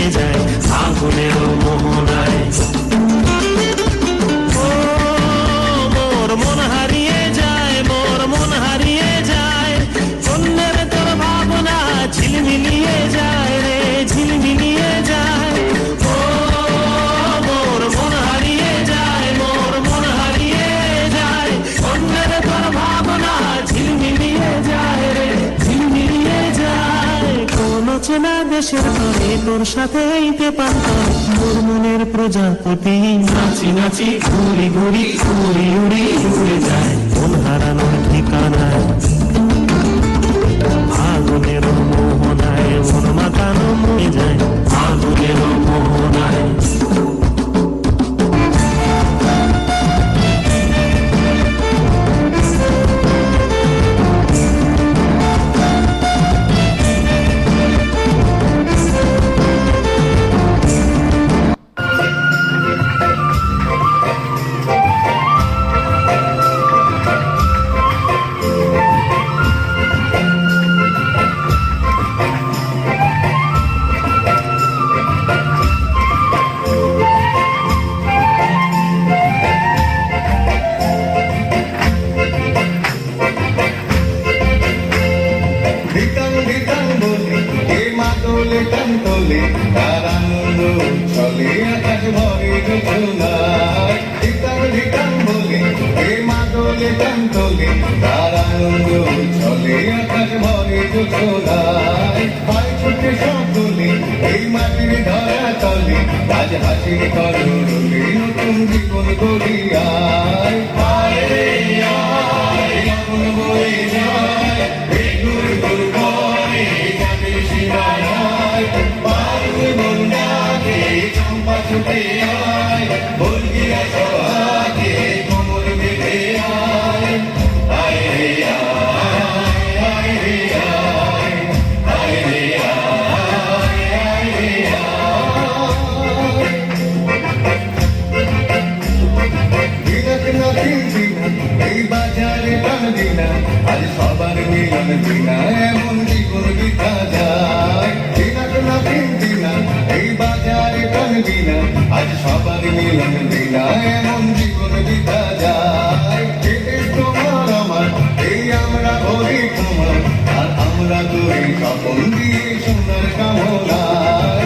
মিলিয়ে যায় আগুনের মোহনায়। ও মোর মন হারিয়ে যায়, মোর মন হারিয়ে যায়, অন্যের তোর ভাবনা ঝিলমিলিয়ে যায় রে, ঝিলমিলিয়ে যায়। ও মোর মন হারিয়ে যায়, মোর মন হারিয়ে যায়, অন্যের তোর ভাবনা ঝিলমিলিয়ে যায় রে, ঝিলমিলিয়ে যায়। কোন চেনা দেশের তরে তোর সাথে এইতে পান্তাম, তোর মনের প্রজাপতি নাচি নাচি ঘুরি ঘুরি উড়ি উড়ি উড়ে যায় মন হারানোর ঠিকানায়। আগুনের মোহনায় মন মাতানো মরে যায় আগুনের মোহনায়। তোলে তার আনন্দ চলে আকাশ ভরে যোজনায়। ধিতাং ধিতাং বলে এ মাদলে টান তোলে তার আনন্দ চলে আকাশ ভরে যোজনায়। পায় ছুটে সব তোলে এই মাটির ধরা তলে, আজ হাসির করলে নতুন জীবন গড়িয়ায়। আয় রে আয় আগুন বয়ে যায়, এই গুর গুর করে যাদের সীমায়। পারবে বন্যাকে চম্পা ছুটে আয়, বলগিয়া সহাকে কোমর বেঁধে আয়। আয় রে আয়, আয় রে আয়, আয় রে আয়, আয় রে আয়। দিনাক নাতিন দিনা এই বাজারে টান দিনা, আজ সবার মিলন দিনা এমন জীবন বিতা যায়। এই বাজারে টান দিনা আজ সবার মিলন দিনা এমন জীবন বিতা যায়। তোমার আমার এই আমরা ভরি তোমার, আর আমরা তোর স্বপন দিয়ে সোনার কামনায়।